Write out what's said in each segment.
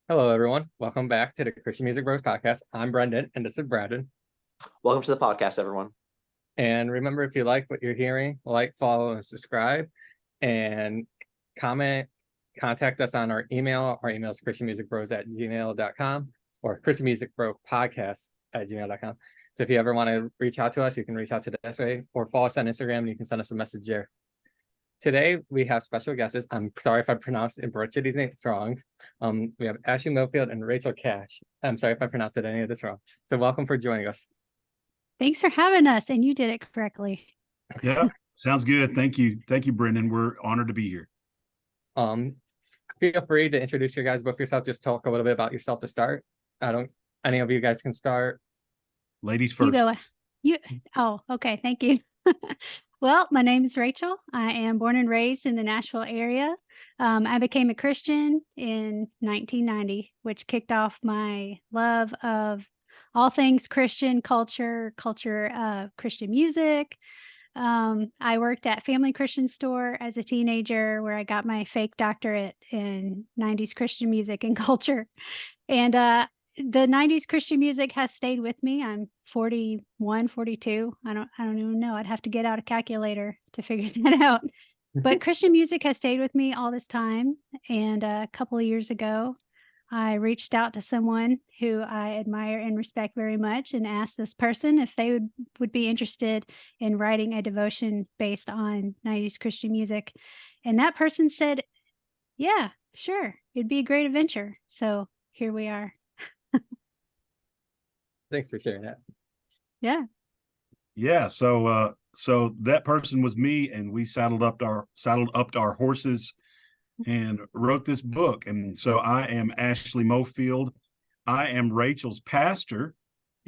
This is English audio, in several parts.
Hello, everyone. Welcome back to the Christian Music Bros podcast. I'm Brendan, and this is Braden. Welcome to the podcast, everyone. And remember, if you like what you're hearing, like, follow, and subscribe, and comment. Contact us on our email. Our email is christianmusicbros@gmail.com or christianmusicbropodcast@gmail.com. So if you ever want to reach out to us, you can reach out to this way, or follow us on Instagram, and you can send us a message there. Today, we have special guests. I'm sorry if I pronounced and butchered these names wrong. We have Ashley Mofield and Rachel Cash. I'm sorry if I pronounced any of this wrong. So welcome for joining us. Thanks for having us, and you did it correctly. Yeah, sounds good. Thank you. Thank you, Brendan. We're honored to be here. Feel free to introduce your guys both yourself. Just talk a little bit about yourself to start. Any of you guys can start. Ladies first. Okay, thank you. Well, my name is Rachel. I am born and raised in the Nashville area. I became a Christian in 1990, which kicked off my love of all things Christian culture, Christian music. I worked at Family Christian Store as a teenager, where I got my fake doctorate in 90s Christian music and culture. And the 90s Christian music has stayed with me. I'm 41, 42. I don't even know. I'd have to get out a calculator to figure that out. But Christian music has stayed with me all this time. And a couple of years ago, I reached out to someone who I admire and respect very much and asked this person if they would be interested in writing a devotion based on 90s Christian music. And that person said, yeah, sure. It'd be a great adventure. So here we are. Thanks for sharing that. Yeah. Yeah. So that person was me, and we saddled up our horses and wrote this book. And so I am Ashley Mofield. I am Rachel's pastor,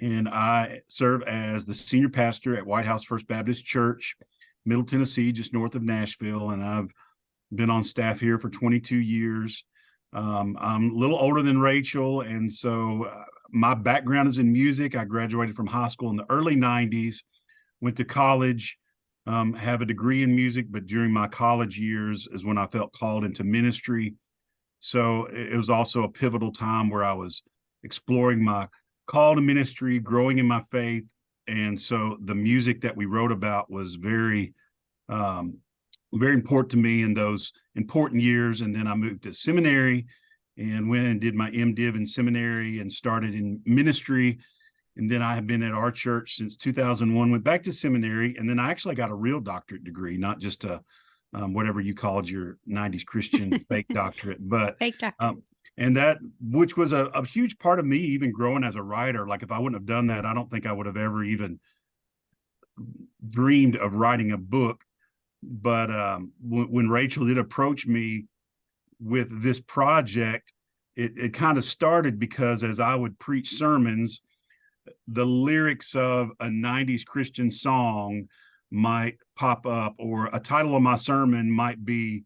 and I serve as the senior pastor at White House First Baptist Church, Middle Tennessee, just north of Nashville. And I've been on staff here for 22 years. I'm a little older than Rachel, and so my background is in music. I graduated from high school in the early 90's, went to college, have a degree in music, but during my college years is when I felt called into ministry. So it was also a pivotal time where I was exploring my call to ministry, growing in my faith. And so the music that we wrote about was very important to me in those important years. And then I moved to seminary and went and did my MDiv in seminary and started in ministry. And then I have been at our church since 2001, went back to seminary, and then I actually got a real doctorate degree, not just a whatever you called your 90s Christian fake doctorate, but Fake doctorate. And that, which was a huge part of me even growing as a writer. Like if I wouldn't have done that, I don't think I would have ever even dreamed of writing a book. But when Rachel did approach me with this project, it kind of started because as I would preach sermons, the lyrics of a 90s Christian song might pop up, or a title of my sermon might be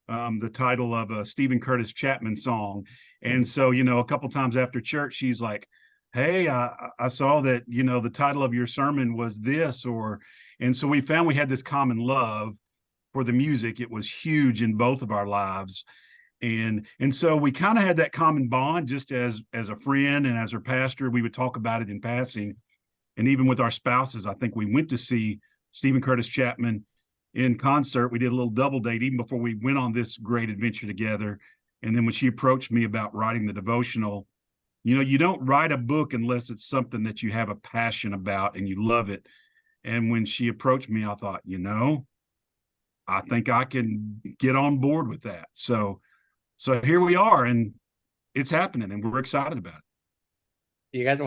the title of a Stephen Curtis Chapman song. And so, a couple times after church, she's like, hey, I saw that, the title of your sermon was this, and so we found we had this common love for the music. It was huge in both of our lives. And so we kind of had that common bond just as a friend, and as her pastor, we would talk about it in passing. And even with our spouses, I think we went to see Stephen Curtis Chapman in concert. We did a little double date even before we went on this great adventure together. And then when she approached me about writing the devotional, you don't write a book unless it's something that you have a passion about and you love it. And when she approached me, I thought, I think I can get on board with that. So here we are, and it's happening, and we're excited about it. You guys,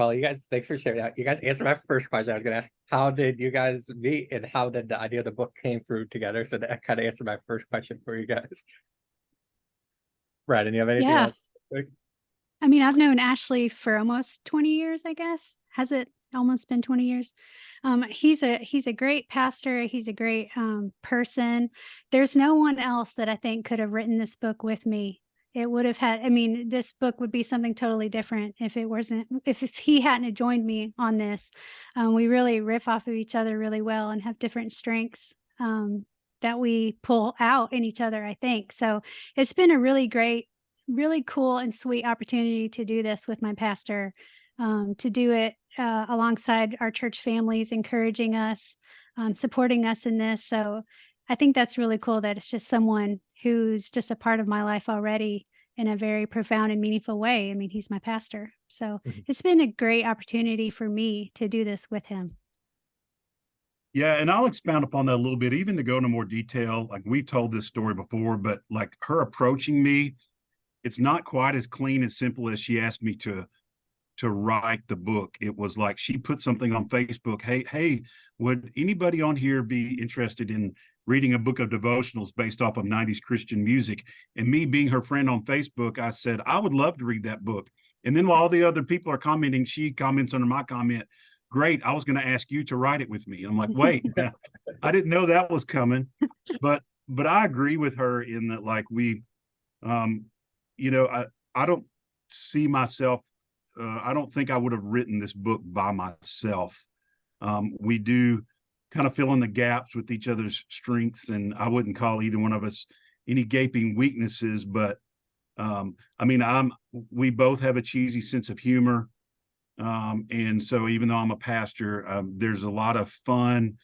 thanks for sharing that. You guys answered my first question. I was going to ask, how did you guys meet, and how did the idea of the book came through together? So that kind of answered my first question for you guys. Right, and you have anything else? I mean, I've known Ashley for almost 20 years, I guess. Has it almost been 20 years? He's a great pastor. He's a great person. There's no one else that I think could have written this book with me. It would have this book would be something totally different if he hadn't joined me on this. We really riff off of each other really well and have different strengths that we pull out in each other, I think. So it's been a really great really cool and sweet opportunity to do this with my pastor, to do it alongside our church families, encouraging us, supporting us in this. So I think that's really cool that it's just someone who's just a part of my life already in a very profound and meaningful way. I mean, he's my pastor. So Mhm. it's been a great opportunity for me to do this with him. Yeah, and I'll expound upon that a little bit, even to go into more detail. Like we've told this story before, but like her approaching me, it's not quite as clean and simple as she asked me to write the book. It was like she put something on Facebook. Hey, would anybody on here be interested in reading a book of devotionals based off of 90s Christian music? And me being her friend on Facebook, I said, I would love to read that book. And then while all the other people are commenting, she comments under my comment, great, I was going to ask you to write it with me. I'm like, wait, I didn't know that was coming. But I agree with her in that, like, I don't see myself, I don't think I would have written this book by myself. We do kind of fill in the gaps with each other's strengths, and I wouldn't call either one of us any gaping weaknesses, but we both have a cheesy sense of humor. And so even though I'm a pastor, there's a lot of fun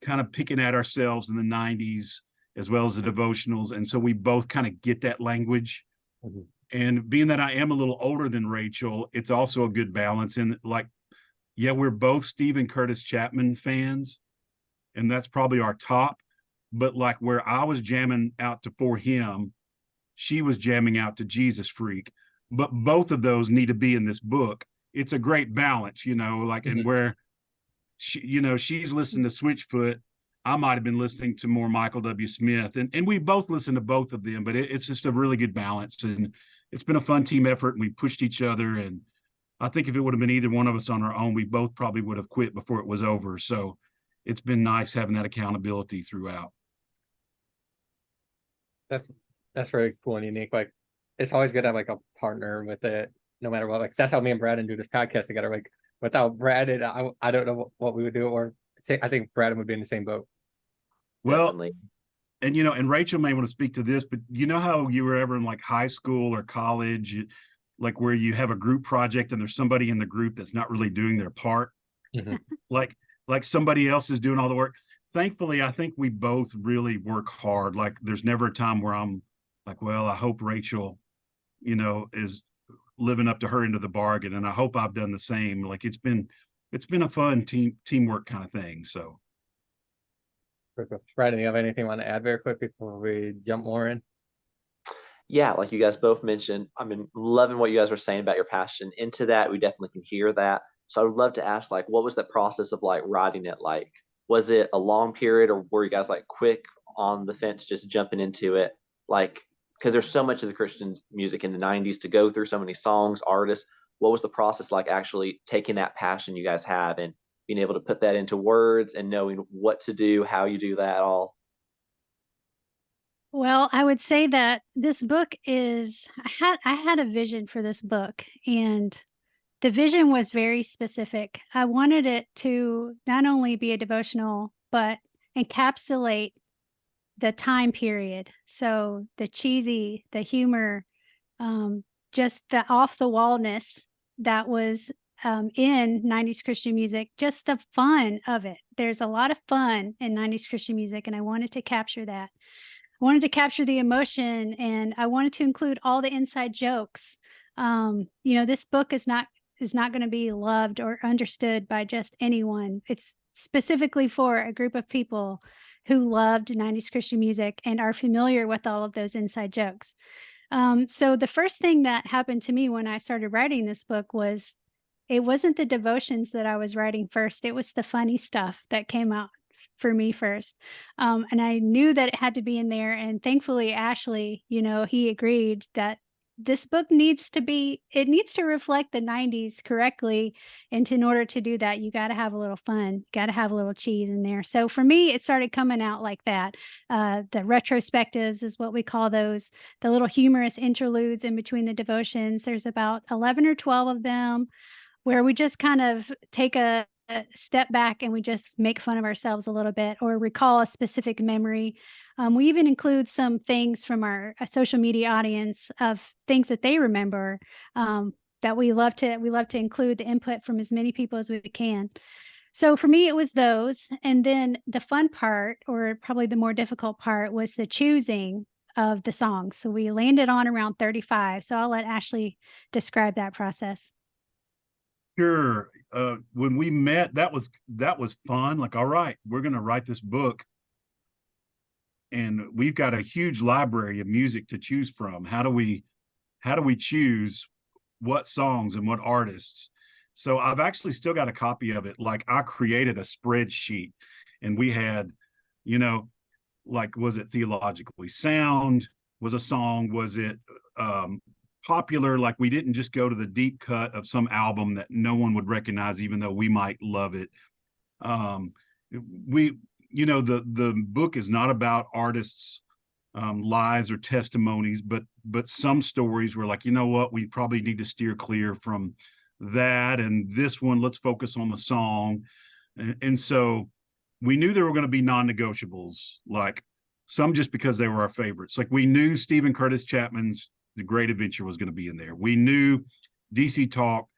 kind of picking at ourselves in the 90s as well as the devotionals. And so we both kind of get that language. Mhm. And being that I am a little older than Rachel, it's also a good balance. And like, yeah, we're both Stephen Curtis Chapman fans, and that's probably our top. But like where I was jamming out to For Him, she was jamming out to Jesus Freak. But both of those need to be in this book. It's a great balance, like, and where she's listening to Switchfoot, I might have been listening to more Michael W. Smith, and we both listen to both of them, but it's just a really good balance, and it's been a fun team effort, and we pushed each other. And I think if it would have been either one of us on our own, we both probably would have quit before it was over. So it's been nice having that accountability throughout. That's very cool and unique. Like, it's always good to have like a partner with it, no matter what. Like, that's how me and Brandon do this podcast together. Like, without Brandon, I don't know what we would do. Or say, I think Brandon would be in the same boat. Well, Definitely. and and Rachel may want to speak to this, but you know how you were ever in like high school or college, like where you have a group project and there's somebody in the group that's not really doing their part, Mhm. like somebody else is doing all the work. Thankfully, I think we both really work hard. Like there's never a time where I'm like, well, I hope Rachel, is living up to her end of the bargain, and I hope I've done the same. Like it's been a fun teamwork kind of thing. So Brandon, you have anything you want to add very quick before we jump more in? Yeah, like you guys both mentioned, I've been loving what you guys were saying about your passion into that. We definitely can hear that. So I would love to ask, like, what was the process of like writing it like? Was it a long period, or were you guys like quick on the fence, just jumping into it? Like, because there's so much of the Christian music in the 90s to go through, so many songs, artists. What was the process like actually taking that passion you guys have and being able to put that into words and knowing what to do, how you do that all? Well, I would say that this book is I had a vision for this book, and the vision was very specific. I wanted it to not only be a devotional but encapsulate the time period. So the cheesy, the humor, just the off the wallness that was in 90s Christian music, just the fun of it. There's a lot of fun in 90s Christian music, and I wanted to capture that. I wanted to capture the emotion, and I wanted to include all the inside jokes. This book is not going to be loved or understood by just anyone. It's specifically for a group of people who loved 90s Christian music and are familiar with all of those inside jokes. So the first thing that happened to me when I started writing this book was it wasn't the devotions that I was writing first. It was the funny stuff that came out for me first. And I knew that it had to be in there. And thankfully, Ashley, he agreed that this book needs to reflect the 90s correctly. And in order to do that, you got to have a little fun, got to have a little cheese in there. So for me, it started coming out like that. The retrospectives is what we call those, the little humorous interludes in between the devotions. There's about 11 or 12 of them, where we just kind of take a step back and we just make fun of ourselves a little bit or recall a specific memory. We even include some things from our social media audience of things that they remember, that we love to include the input from as many people as we can. So for me, it was those. And then the fun part, or probably the more difficult part, was the choosing of the songs. So we landed on around 35. So I'll let Ashley describe that process. Sure. When we met, that was fun. Like, all right, we're going to write this book, and we've got a huge library of music to choose from. How do we choose what songs and what artists? So I've actually still got a copy of it. Like, I created a spreadsheet, and we had, like, was it theologically sound? Was a song? Was it popular? Like, we didn't just go to the deep cut of some album that no one would recognize, even though we might love it. The book is not about artists' lives or testimonies, but some stories were like, you know what, we probably need to steer clear from that, and this one, let's focus on the song. And so we knew there were going to be non-negotiables, like some just because they were our favorites. Like, we knew Stephen Curtis Chapman's The Great Adventure was going to be in there. We knew DC Talk,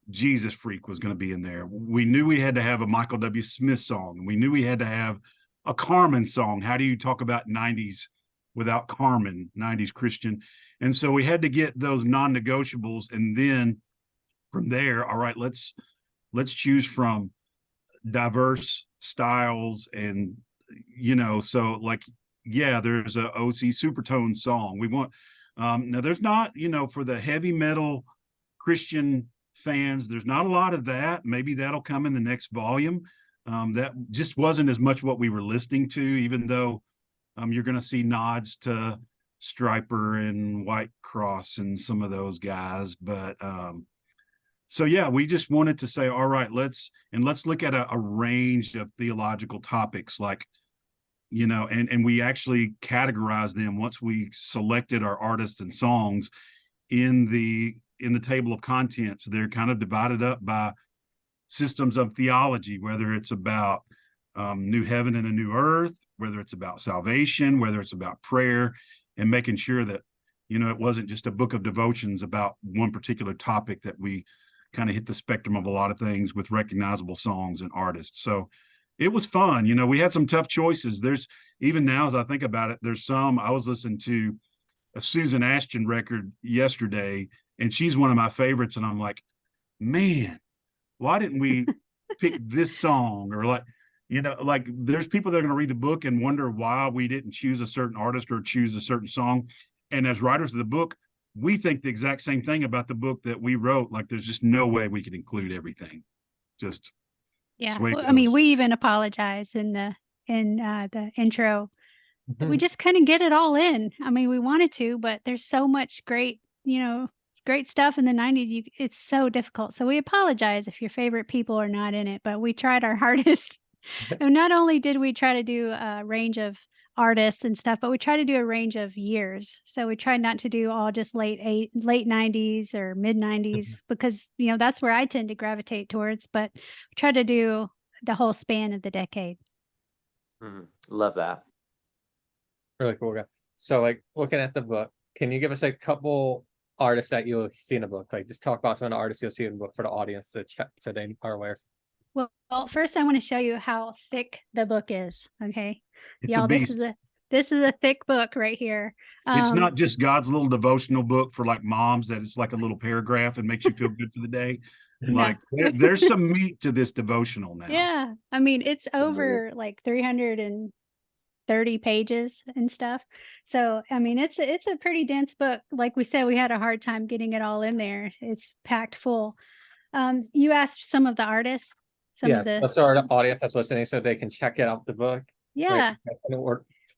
Jesus Freak was going to be in there. We knew we had to have a Michael W. Smith song, and we knew we had to have a Carmen song. How do you talk about 90s without Carmen, 90s Christian? And so we had to get those non-negotiables, and then from there, all right, let's choose from diverse styles. And so, like, yeah, there's a OC Supertone song. We want now, there's not, for the heavy metal Christian fans, there's not a lot of that. Maybe that'll come in the next volume. That just wasn't as much what we were listening to, even though you're going to see nods to Striper and White Cross and some of those guys. But so yeah, we just wanted to say, all right, let's look at a range of theological topics, like, and we actually categorized them once we selected our artists and songs in the table of contents. They're kind of divided up by systems of theology, whether it's about new heaven and a new earth, whether it's about salvation, whether it's about prayer, and making sure that, it wasn't just a book of devotions about one particular topic, that we kind of hit the spectrum of a lot of things with recognizable songs and artists. So it was fun. We had some tough choices. There's, even now as I think about it, there's some, I was listening to a Susan Ashton record yesterday, and she's one of my favorites. And I'm like, man, why didn't we pick this song? Or like there's people that are going to read the book and wonder why we didn't choose a certain artist or choose a certain song. And as writers of the book, we think the exact same thing about the book that we wrote. Like, there's just no way we could include everything. Just yeah. Well, I mean, we even apologize in the intro. We just couldn't get it all in. I mean, we wanted to, but there's so much great stuff in the 90s. It's so difficult. So we apologize if your favorite people are not in it, but we tried our hardest. And not only did we try to do a range of artists and stuff, but we try to do a range of years. So we tried not to do all just late 90s or mid 90s, because that's where I tend to gravitate towards, but we try to do the whole span of the decade. Love that. Really cool guy. So, like, looking at the book, can you give us a couple artists that you'll see in the book? Like, just talk about some of the artists you'll see in the book for the audience so they are aware. Well, first I want to show you how thick the book is. Okay, it's y'all, a beast. this is a thick book right here. It's not just God's little devotional book for like moms that it's like a little paragraph and makes you feel good for the day. Like, there's some meat to this devotional now. Yeah, I mean, it's over like 330 pages and stuff. So I mean, it's a pretty dense book. Like we said, we had a hard time getting it all in there. It's packed full. You asked some of the artists. Let's start the audience that's listening so they can check it out the book. Yeah.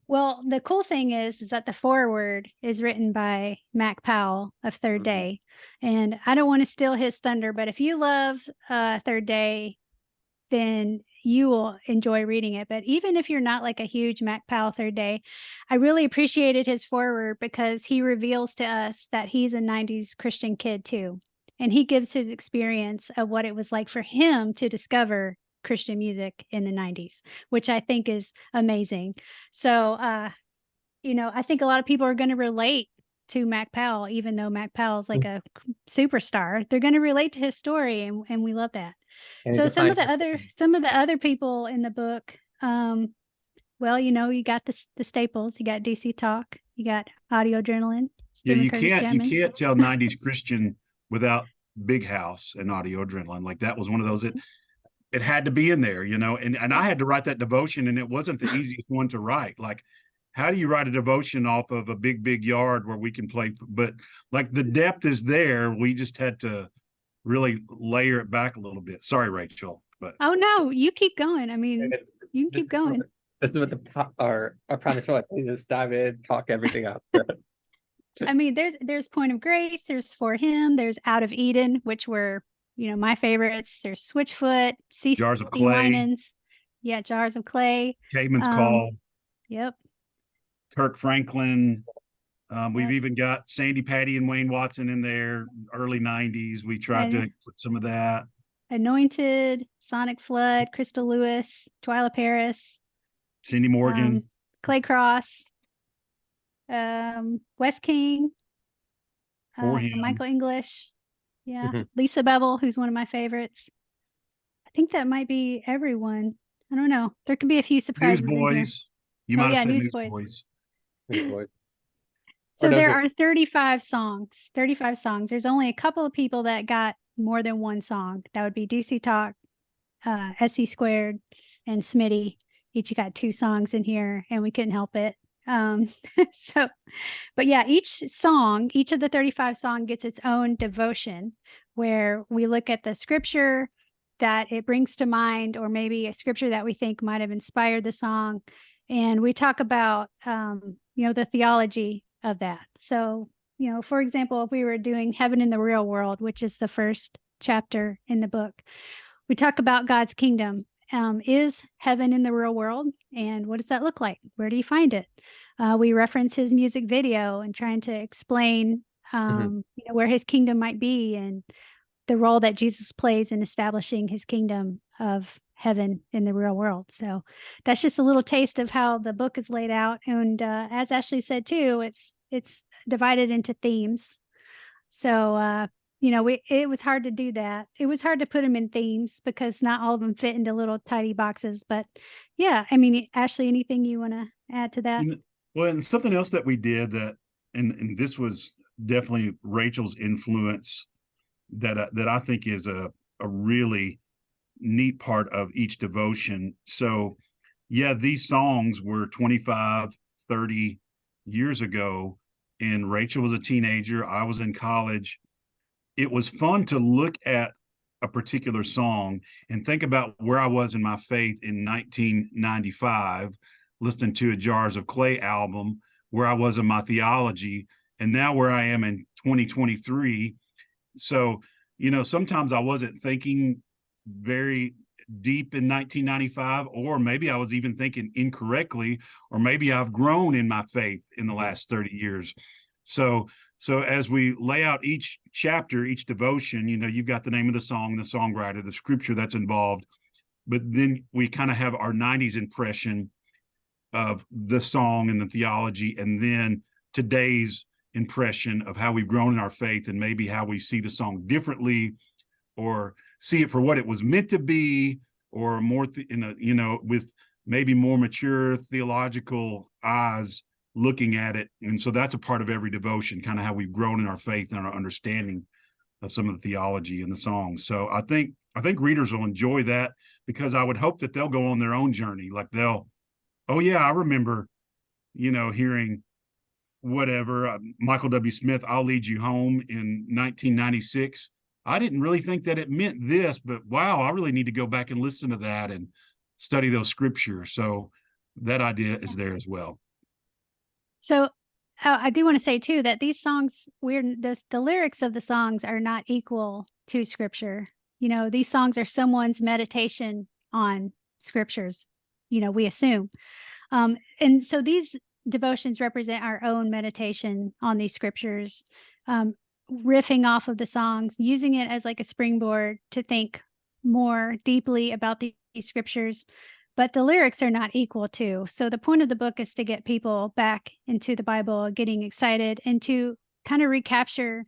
Well, the cool thing is that the foreword is written by Mac Powell of Third Day. And I don't want to steal his thunder, but if you love Third Day, then you will enjoy reading it. But even if you're not like a huge Mac Powell Third Day, I really appreciated his foreword because he reveals to us that he's a 90s Christian kid too. And he gives his experience of what it was like for him to discover Christian music in the 90s, which I think is amazing. So, I think a lot of people are going to relate to Mac Powell, even though Mac Powell is like a superstar. They're going to relate to his story, and we love that. And So some of the other people in the book, well, you got the staples. You got DC Talk. You got Audio Adrenaline. Yeah, Stuart you Curtis can't Chapman. tell 90s Christian without Big House and Audio Adrenaline. Like that was one of those it had to be in there, and I had to write that devotion, and it wasn't the easiest one to write. Like, how do you write a devotion off of a big yard where we can play? But like the depth is there. We just had to really layer it back a little bit. Sorry, Rachel, but Oh no, you keep going. I mean, you can keep going. This is what our premise was. We just dive in, talk everything up. I mean, there's Point of Grace, there's For Him, there's Out of Eden, which were, my favorites. There's Switchfoot, Jars of C.C. Clay. Winans. Yeah, Jars of Clay. Caveman's Call. Yep. Kirk Franklin. We've Yep. even got Sandy Patty and Wayne Watson in there, early 90s. We tried to put some of that. Anointed, Sonic Flood, Crystal Lewis, Twyla Paris, Cindy Morgan, Clay Cross, Wes King, Michael English. Yeah. Mm-hmm. Lisa Bevel, who's one of my favorites. I think that might be everyone. I don't know. There could be a few surprises. Newsboys. You might have said Newsboys. Newsboys. So there are 35 songs. 35 songs. There's only a couple of people that got more than one song. That would be DC Talk, SE Squared, and Smitty. Each got 2 songs in here, and we couldn't help it. But yeah, each of the 35 songs gets its own devotion where we look at the scripture that it brings to mind, or maybe a scripture that we think might have inspired the song. And we talk about, the theology of that. So, for example, if we were doing Heaven in the Real World, which is the first chapter in the book, we talk about God's kingdom. Is heaven in the real world? And what does that look like? Where do you find it? We reference his music video and trying to explain, where his kingdom might be and the role that Jesus plays in establishing his kingdom of heaven in the real world. So that's just a little taste of how the book is laid out. And as Ashley said too, it's divided into themes. So it was hard to do that. It was hard to put them in themes because not all of them fit into little tidy boxes. But yeah, I mean, Ashley, anything you want to add to that? Well, and something else that we did that, and this was definitely Rachel's influence that I think is a really neat part of each devotion. So yeah, these songs were 25, 30 years ago, and Rachel was a teenager. I was in college. It was fun to look at a particular song and think about where I was in my faith in 1995, listening to a Jars of Clay album, where I was in my theology, and now where I am in 2023. So, sometimes I wasn't thinking very deep in 1995, or maybe I was even thinking incorrectly, or maybe I've grown in my faith in the last 30 years. So as we lay out each chapter, each devotion, you've got the name of the song, the songwriter, the scripture that's involved, but then we kind of have our 90s impression of the song and the theology, and then today's impression of how we've grown in our faith and maybe how we see the song differently, or see it for what it was meant to be, or more with maybe more mature theological eyes looking at it. And so that's a part of every devotion, kind of how we've grown in our faith and our understanding of some of the theology in the songs. So I think readers will enjoy that, because I would hope that they'll go on their own journey. Like oh yeah, I remember, hearing whatever, Michael W. Smith, I'll Lead You Home in 1996. I didn't really think that it meant this, but wow, I really need to go back and listen to that and study those scriptures. So that idea is there as well. So I do want to say too that these songs, the lyrics of the songs are not equal to scripture. These songs are someone's meditation on scriptures, we assume. And so these devotions represent our own meditation on these scriptures, riffing off of the songs, using it as like a springboard to think more deeply about these scriptures, but the lyrics are not equal too. So the point of the book is to get people back into the Bible, getting excited, and to kind of recapture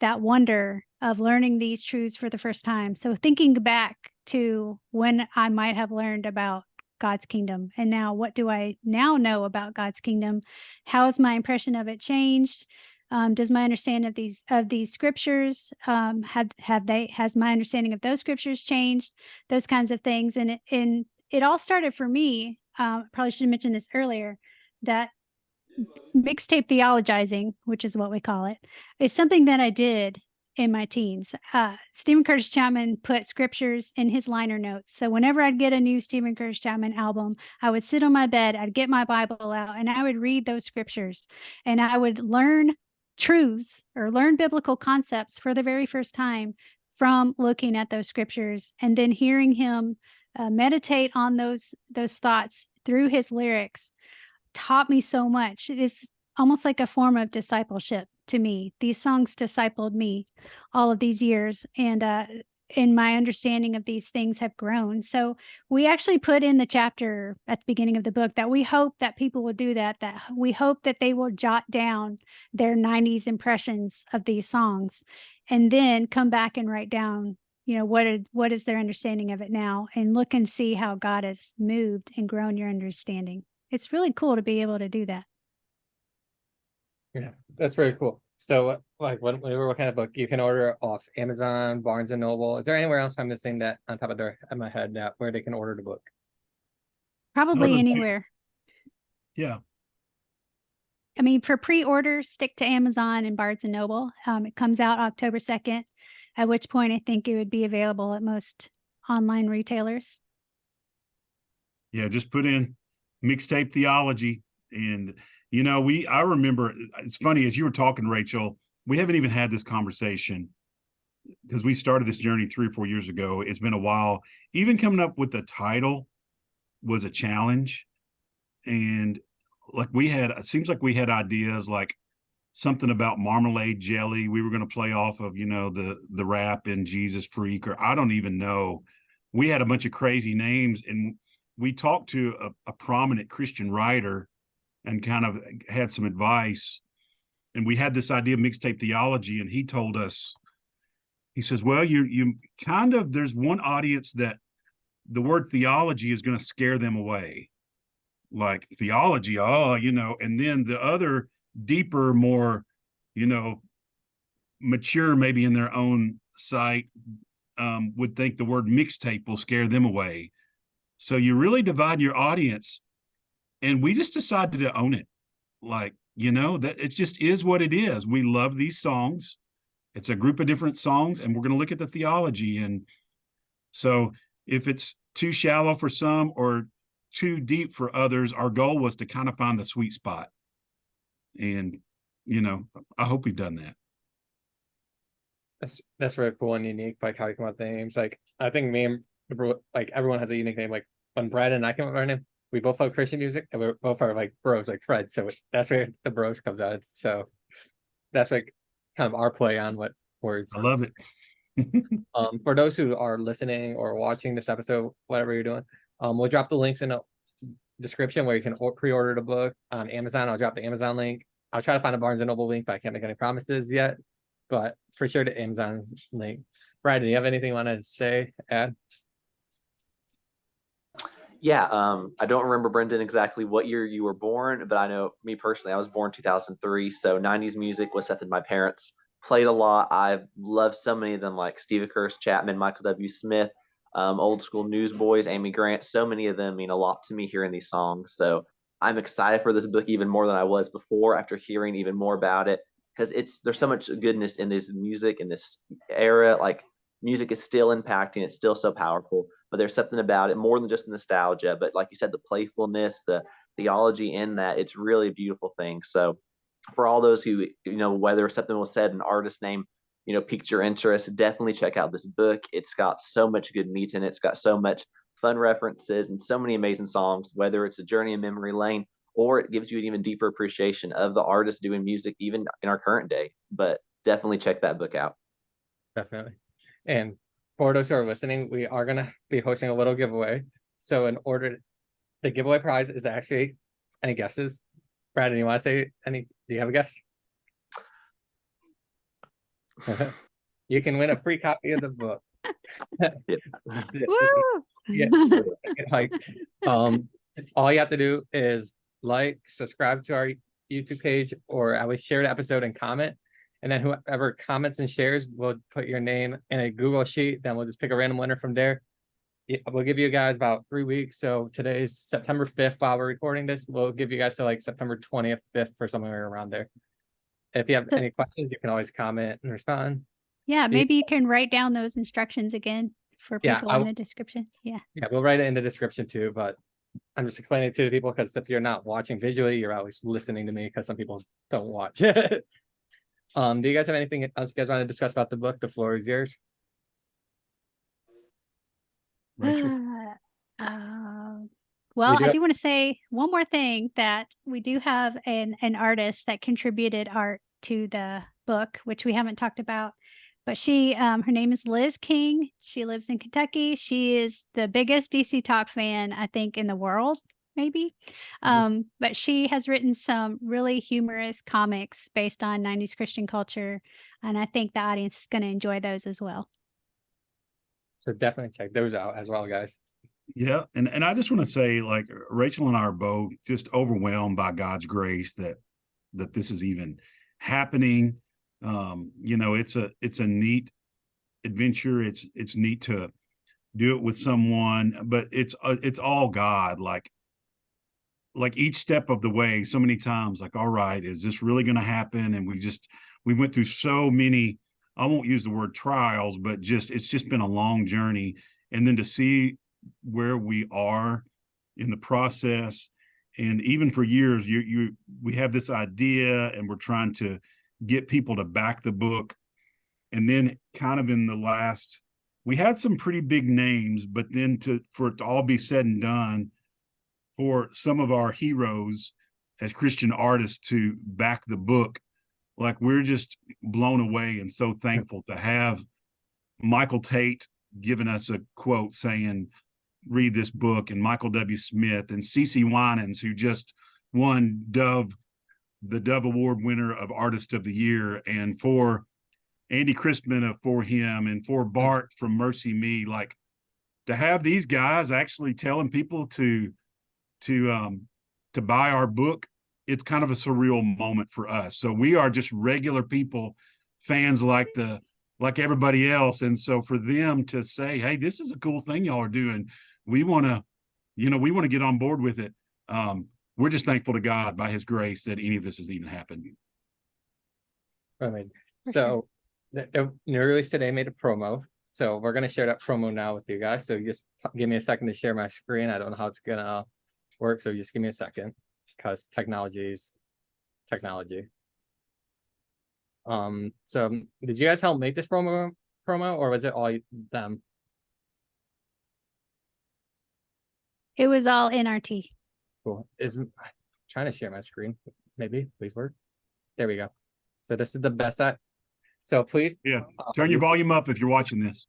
that wonder of learning these truths for the first time. So thinking back to when I might have learned about God's kingdom, and now what do I now know about God's kingdom? How has my impression of it changed? Does my understanding of these scriptures has my understanding of those scriptures changed? Those kinds of things, and it all started for me. Probably should have mentioned this earlier, that mixtape theologizing, which is what we call it, is something that I did in my teens. Stephen Curtis Chapman put scriptures in his liner notes. So whenever I'd get a new Stephen Curtis Chapman album, I would sit on my bed, I'd get my Bible out, and I would read those scriptures, and I would learn truths or learn biblical concepts for the very first time from looking at those scriptures, and then hearing him meditate on those thoughts through his lyrics taught me so much. It is almost like a form of discipleship to me. These songs discipled me all of these years, and my understanding of these things have grown. So we actually put in the chapter at the beginning of the book that we hope that people will do that we hope that they will jot down their 90s impressions of these songs, and then come back and write down, what is their understanding of it now, and look and see how God has moved and grown your understanding. It's really cool to be able to do that. Yeah, that's very cool. So like when we were looking at a book, you can order off Amazon, Barnes and Noble. Is there anywhere else I'm missing that on top of my head that where they can order the book? Probably anywhere. Yeah. I mean, for pre-order, stick to Amazon and Barnes and Noble. It comes out October 2nd, at which point I think it would be available at most online retailers. Yeah, just put in Mixtape Theology. And, I remember, it's funny, as you were talking, Rachel, we haven't even had this conversation because we started this journey 3 or 4 years ago. It's been a while. Even coming up with the title was a challenge. And it seems like we had ideas like something about marmalade jelly. We were going to play off of, the rap in Jesus Freak, or I don't even know. We had a bunch of crazy names, and we talked to a prominent Christian writer and kind of had some advice. And we had this idea of mixtape theology, and he told us, he says, well, you kind of, there's one audience that the word theology is going to scare them away. Like theology, and then the other deeper, more, mature, maybe in their own sight, would think the word mixtape will scare them away. So you really divide your audience, and we just decided to own it. Like, that it just is what it is. We love these songs. It's a group of different songs, and we're going to look at the theology. And so if it's too shallow for some or too deep for others, our goal was to kind of find the sweet spot. And, I hope we've done that. That's really cool and unique, like how you come up with the names. Like I think me and like everyone has a unique name. Like when Brad and I came up with our name, we both love Christian music, and we both are like bros, like Fred. So that's where the bros comes out. So that's like kind of our play on what words. I love it. For those who are listening or watching this episode, whatever you're doing, we'll drop the links in the description where you can pre-order the book on Amazon. I'll drop the Amazon link. I'll try to find a Barnes and Noble link, but I can't make any promises yet. But for sure, the Amazon link. Brad, do you have anything you want to say, add? Yeah, I don't remember, Brendan, exactly what year you were born, but I know me personally, I was born 2003. So 90s music was something my parents played a lot. I've loved so many of them, like Stephen Curtis Chapman, Michael W. Smith, old school Newsboys, Amy Grant. So many of them mean a lot to me hearing these songs. So I'm excited for this book even more than I was before after hearing even more about it, because there's so much goodness in this music in this era. Like music is still impacting, it's still so powerful, but there's something about it more than just nostalgia, but like you said, the playfulness, the theology in that, it's really a beautiful thing. So for all those who, whether something was said, an artist name, piqued your interest, definitely check out this book. It's got so much good meat in it. It's got so much fun references and so many amazing songs, whether it's a journey in memory lane or it gives you an even deeper appreciation of the artist doing music even in our current day. But definitely check that book out. Definitely. And for those who are listening, we are gonna be hosting a little giveaway. So in order, the giveaway prize is actually, any guesses? Brandon, you want to say any? Do you have a guess? You can win a free copy of the book. Woo! Yeah, like, all you have to do is like, subscribe to our YouTube page, or at least share the episode and comment. And then whoever comments and shares, will put your name in a Google sheet. Then we'll just pick a random winner from there. We'll give you guys about 3 weeks. So today's September 5th while we're recording this. We'll give you guys to like September 20th, 5th, or somewhere around there. If you have So- any questions, you can always comment and respond. Yeah, maybe you can write down those instructions again for Yeah, people in the description. Yeah. Yeah, we'll write it in the description too, but I'm just explaining it to the people because if you're not watching visually, you're always listening to me, because some people don't watch. Do you guys have anything else you guys want to discuss about the book? The floor is yours. Rachel? Well, do I have- do want to say one more thing, that we do have an artist that contributed art to the book, which we haven't talked about. But she, her name is Liz King. She lives in Kentucky. She is the biggest DC Talk fan, I think, in the world, maybe. But she has written some really humorous comics based on 90s Christian culture. And I think the audience is going to enjoy those as well. So definitely check those out as well, guys. Yeah, and I just want to say, like, Rachel and I are both just overwhelmed by God's grace that this is even happening. You know, it's a neat adventure. It's neat to do it with someone, but it's all God. Like each step of the way, so many times, like, all right, is this really going to happen? And we went through so many, I won't use the word trials, but it's just been a long journey. And then to see where we are in the process, and even for years, we have this idea and we're trying to get people to back the book. And then kind of in the last, we had some pretty big names, but then for it to all be said and done, for some of our heroes as Christian artists to back the book, like, we're just blown away and so thankful to have Michael Tate giving us a quote saying, read this book, and Michael W. Smith and CeCe Winans, who just won the Dove Award winner of Artist of the Year, and for Andy Crispin for him, and for Bart from Mercy Me. Like, to have these guys actually telling people to buy our book, it's kind of a surreal moment for us. So we are just regular people, fans like everybody else. And so for them to say, hey, this is a cool thing y'all are doing, we want to get on board with it. We're just thankful to God by his grace that any of this has even happened. Amazing. For So the new release today made a promo. So we're going to share that promo now with you guys. So just give me a second to share my screen. I don't know how it's going to work. So just give me a second, because technology is technology. So did you guys help make this promo, or was it all them? It was all NRT. Cool. I'm trying to share my screen. Maybe, please work. There we go. So this is the best set. So please. Yeah. Turn your volume up if you're watching this.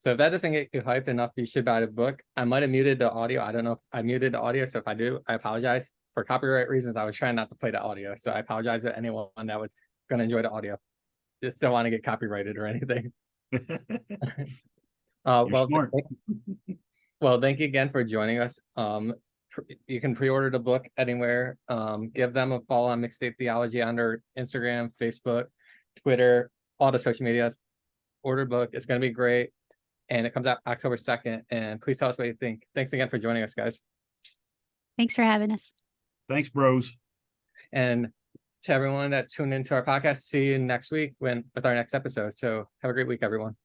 So if that doesn't get you hyped enough, you should buy the book. I might have muted the audio. I don't know if I muted the audio. So if I do, I apologize. For copyright reasons, I was trying not to play the audio. So I apologize to anyone that was going to enjoy the audio. Just don't want to get copyrighted or anything. You're Well, smart. thank you again for joining us. You can pre-order the book anywhere. Give them a follow on Mixtape Theology on their Instagram, Facebook, Twitter, all the social medias. Order book. It's going to be great. And it comes out October 2nd. And please tell us what you think. Thanks again for joining us, guys. Thanks for having us. Thanks, bros. And to everyone that tuned into our podcast, see you next week with our next episode. So have a great week, everyone.